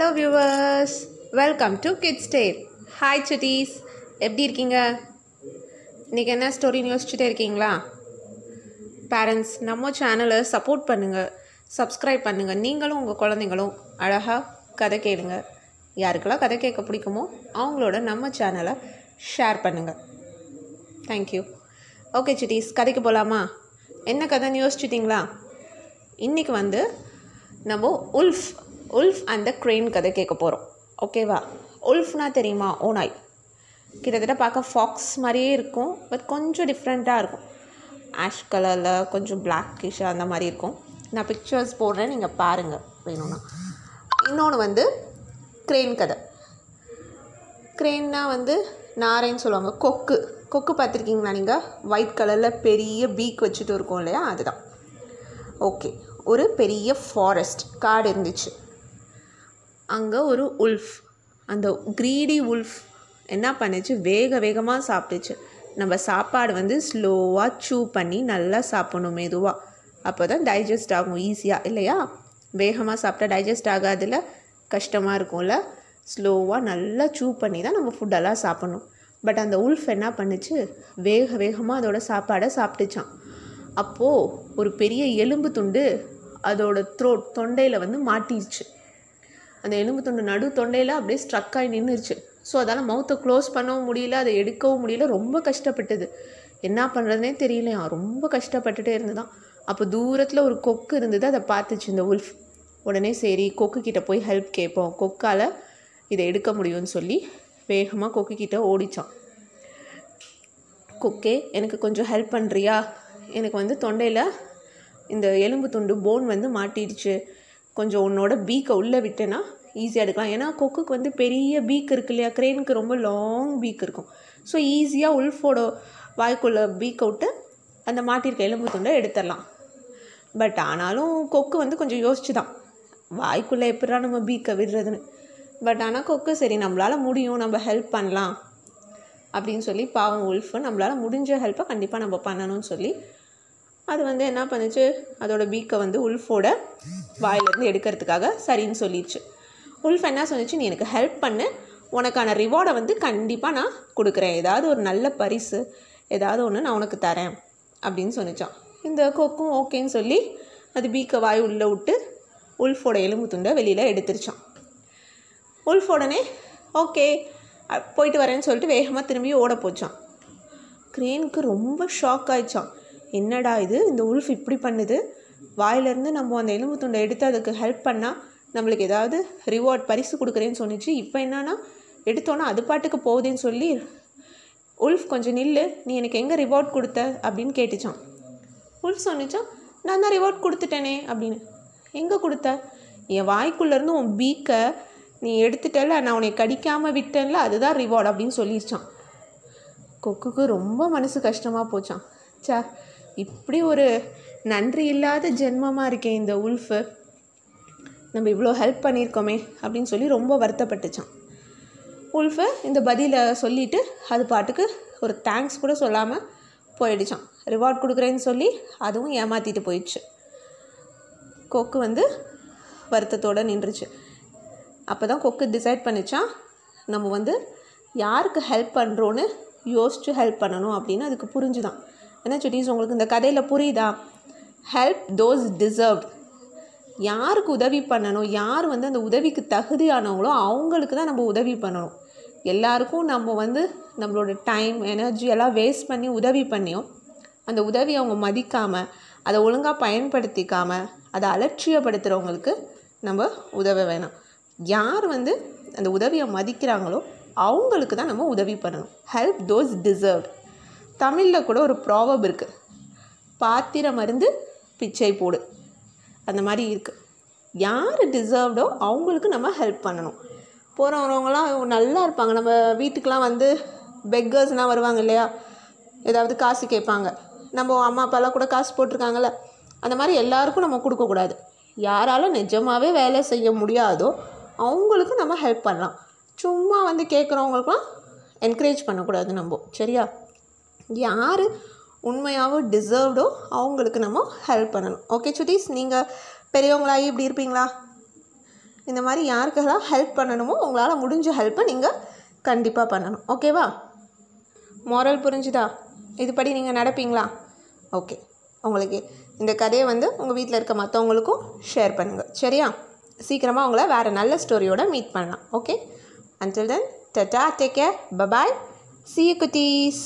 Hello viewers, welcome to kids tale. Hi சுட்டீஸ், எப்படி இருக்கீங்க? இன்றைக்கி என்ன ஸ்டோரின்னு யோசிச்சுட்டே இருக்கீங்களா? பேரண்ட்ஸ், நம்ம சேனலை சப்போர்ட் பண்ணுங்கள், சப்ஸ்கிரைப் பண்ணுங்கள். நீங்களும் உங்கள் குழந்தைங்களும் அழகாக கதை கேளுங்க. யாருக்கெல்லாம் கதை கேட்க பிடிக்குமோ அவங்களோட நம்ம சேனலை ஷேர் பண்ணுங்கள். தேங்க்யூ. ஓகே சுட்டீஸ், கதைக்கு போகலாமா? என்ன கதைன்னு யோசிச்சுட்டிங்களா? இன்றைக்கி நம்ம உல்ஃப் அண்ட் த க்ரெயின் கதை கேட்க போகிறோம். ஓகேவா? உல்ஃப்னா தெரியுமா? ஓநாய். கிட்டத்தட்ட பார்க்க ஃபாக்ஸ் மாதிரியே இருக்கும், பட் கொஞ்சம் டிஃப்ரெண்ட்டாக இருக்கும். ஆஷ் கலரில் கொஞ்சம் பிளாக்கிஷாக அந்த மாதிரி இருக்கும். நான் பிக்சர்ஸ் போடுறேன், நீங்கள் பாருங்கள் வேணும்னா. இன்னொன்று க்ரெயின் கதை. க்ரெயின்னா நாரைன்னு சொல்லுவாங்க. கொக்கு பார்த்துருக்கீங்களா நீங்கள்? ஒயிட் கலரில் பெரிய பீக் வச்சுட்டு இருக்கோம் இல்லையா, அதுதான். ஓகே, ஒரு பெரிய ஃபாரஸ்ட் காடு இருந்துச்சு. அங்கே ஒரு உல்ஃப், அந்த க்ரீடி உல்ஃப் என்ன பண்ணுச்சு, வேகமாக சாப்பிட்டுச்சு. நம்ம சாப்பாடு ஸ்லோவாக சூ பண்ணி நல்லா சாப்பிடணும், மெதுவாக. அப்போ தான் டைஜஸ்ட் ஆகும் ஈஸியாக, இல்லையா? வேகமாக சாப்பிட்டா டைஜஸ்ட் ஆகாதுல, கஷ்டமாக இருக்கும்ல. ஸ்லோவாக நல்லா சூ பண்ணி தான் நம்ம ஃபுட்டெல்லாம் சாப்பிட்ணும். பட் அந்த உல்ஃப் என்ன பண்ணுச்சு, வேகமாக அதோட சாப்பாடை சாப்பிட்டுச்சான். அப்போது ஒரு பெரிய எலும்பு துண்டு அதோட தொண்டையில் மாட்டிடுச்சு. அந்த எலும்பு துண்டு நடு தொண்டையில் அப்படியே ஸ்ட்ரக் ஆகி நின்றுச்சு. ஸோ அதால் மவுத்தை க்ளோஸ் பண்ணவும் முடியல, அதை எடுக்கவும் முடியல. ரொம்ப கஷ்டப்பட்டது. என்ன பண்ணுறதுனே தெரியலையா, ரொம்ப கஷ்டப்பட்டுட்டே இருந்துதான். அப்போ தூரத்தில் ஒரு கொக்கு இருந்தது, அதை பார்த்துச்சு இந்த உல்ஃப். உடனே சரி, கொக்குக்கிட்ட போய் ஹெல்ப் கேட்போம், கொக்கால் இதை எடுக்க முடியும்னு சொல்லி வேகமாக கொக்குக்கிட்ட ஓடிச்சான். கொக்கே, எனக்கு கொஞ்சம் ஹெல்ப் பண்ணுறியா? எனக்கு தொண்டையில் இந்த எலும்பு துண்டு போன் மாட்டிடுச்சு. கொஞ்சம் உன்னோட பீக்கை உள்ளே விட்டேன்னா ஈஸியாக எடுக்கலாம். ஏன்னா கொக்குக்கு பெரிய பீக் இருக்கு இல்லையா, க்ரெயினுக்கு ரொம்ப லாங் பீக் இருக்கும். ஸோ ஈஸியாக உல்ஃபோட வாய்க்குள்ளே பீக்கை விட்டு அந்த மாட்டிருக்க எலும்பு துண்டை எடுத்துடலாம். பட் ஆனாலும் கொக்கு கொஞ்சம் யோசிச்சு தான், வாய்க்குள்ளே எப்படா நம்ம பீக்கை விடுறதுன்னு. பட் ஆனால் கொக்கு சரி, நம்மளால் முடியும், நம்ம ஹெல்ப் பண்ணலாம் அப்படின்னு சொல்லி, பாவம் உல்ஃபு, நம்மளால் முடிஞ்ச ஹெல்ப்பை கண்டிப்பாக நம்ம பண்ணணும்னு சொல்லி அது என்ன பண்ணுச்சு, அதோட பீக்கை உல்ஃபோட வாயிலேருந்து எடுக்கிறதுக்காக சரின்னு சொல்லிடுச்சு. உல்ஃப் என்ன சொன்னிச்சு, நீ எனக்கு ஹெல்ப் பண்ணு, உனக்கான ரிவார்டை கண்டிப்பாக நான் கொடுக்குறேன், ஏதாவது ஒரு நல்ல பரிசு ஏதாவது ஒன்று நான் உனக்கு தரேன் அப்படின்னு சொன்னிச்சான். இந்த கொக்கும் ஓகேன்னு சொல்லி அது பீக்கை வாய் உள்ளே விட்டு உல்ஃபோட எலும்பு துண்டை வெளியில் எடுத்துருச்சான். உல்ஃபோடனே ஓகே போயிட்டு வரேன்னு சொல்லிட்டு வேகமாக திரும்பி ஓட போச்சான். க்ரெயினுக்கு ரொம்ப ஷாக் ஆயிடுச்சான். என்னடா இது, இந்த உல்ஃப் இப்படி பண்ணுது, வாயிலேருந்து நம்ம அந்த எலும்பு துண்டை எடுத்து அதுக்கு ஹெல்ப் பண்ணால் நம்மளுக்கு ஏதாவது ரிவார்ட் பரிசு கொடுக்குறேன்னு சொன்னிச்சு. இப்போ என்னன்னா எடுத்தோன்னா அது பாட்டுக்கு போகுதுன்னு சொல்லி உல்ஃப் கொஞ்சம் நில்லு, நீ எனக்கு எங்கே ரிவார்ட் கொடுத்த அப்படின்னு கேட்டுச்சான். உல்ஃப் சொன்னிச்சான், நான் தான் ரிவார்ட் கொடுத்துட்டேனே அப்படின்னு. எங்கே கொடுத்த? என் வாய்க்குள்ளேருந்து உன் பீக்கை நீ எடுத்துட்டல, நான் உன்னை கடிக்காமல் விட்டேன்ல, அதுதான் ரிவார்ட் அப்படின்னு சொல்லிடுச்சான். கொக்குக்கு ரொம்ப மனசு கஷ்டமாக போச்சான். சா, இப்படி ஒரு நன்றி இல்லாத ஜென்மமாக இருக்கேன் இந்த உல்ஃபு, நம்ம இவ்வளோ ஹெல்ப் பண்ணியிருக்கோமே அப்படின்னு சொல்லி ரொம்ப வருத்தப்பட்டுச்சான். உல்ஃபு இந்த பதிலை சொல்லிவிட்டு அது பாட்டுக்கு ஒரு தேங்க்ஸ் கூட சொல்லாமல் போயிடுச்சான். ரிவார்ட் கொடுக்குறேன்னு சொல்லி அதுவும் ஏமாற்றிட்டு போயிடுச்சு. கொக்கு வருத்தத்தோடு நின்றுச்சு. அப்போ தான் கொக்கு டிசைட் பண்ணிச்சான், நம்ம யாருக்கு ஹெல்ப் பண்ணுறோன்னு யோசித்து ஹெல்ப் பண்ணணும் அப்படின்னு அதுக்கு புரிஞ்சுதான். என்ன சுட்டீஸ், உங்களுக்கு இந்த கதையில் புரியுதா? Help those deserved. யாருக்கு உதவி பண்ணணும், யார் அந்த உதவிக்கு தகுதியானவங்களோ அவங்களுக்கு தான் நம்ம உதவி பண்ணணும். எல்லாருக்கும் நம்ம நம்மளோட டைம் எனர்ஜி எல்லாம் வேஸ்ட் பண்ணி உதவி பண்ணியும் அந்த உதவி அவங்க மதிக்காமல், அதை ஒழுங்காக பயன்படுத்திக்காமல், அதை அலட்சியப்படுத்துகிறவங்களுக்கு நம்ம உதவ வேணாம். யார் அந்த உதவியை மதிக்கிறாங்களோ அவங்களுக்கு தான் நம்ம உதவி பண்ணணும். Help those deserved. தமிழில் கூட ஒரு ப்ராவர்ப் இருக்குது, பாத்திரம் மருந்து பிச்சை போடு, அந்த மாதிரி இருக்குது. யார் டிசர்வ்டோ அவங்களுக்கு நம்ம ஹெல்ப் பண்ணணும். போகிறவங்களாம் நல்லா இருப்பாங்க, நம்ம வீட்டுக்கெலாம் பெக்கர்ஸ்னால் வருவாங்க இல்லையா, ஏதாவது காசு கேட்பாங்க. நம்ம அம்மா அப்பாலாம் கூட காசு போட்டிருக்காங்கள்ல, அந்த மாதிரி எல்லாருக்கும் நம்ம கொடுக்கக்கூடாது. யாரால் நிஜமாகவே வேலை செய்ய முடியாதோ அவங்களுக்கு நம்ம ஹெல்ப் பண்ணலாம். சும்மா கேட்குறவங்களுக்குலாம் என்கரேஜ் பண்ணக்கூடாது நம்ம, சரியா? யார் உண்மையாகவும் டிசர்வ்டோ அவங்களுக்கு நம்ம ஹெல்ப் பண்ணணும். ஓகே சுட்டீஸ், நீங்கள் பெரியவங்களாகி இப்படி இருப்பீங்களா? இந்த மாதிரி யாருக்கெல்லாம் ஹெல்ப் பண்ணணுமோ உங்களால் முடிஞ்ச ஹெல்ப்பை நீங்கள் கண்டிப்பாக பண்ணணும். ஓகேவா? மோரல் புரிஞ்சுதா? இதுபடி நீங்கள் நடப்பீங்களா? ஓகே. உங்களுக்கு இந்த கதையை வந்து உங்கள் வீட்டில் இருக்க மற்றவங்களுக்கும் ஷேர் பண்ணுங்கள். சரியா? சீக்கிரமாக உங்களை வேறு நல்ல ஸ்டோரியோட மீட் பண்ணலாம். Okay. Until then, tata, take care, bye-bye. See you, cuties.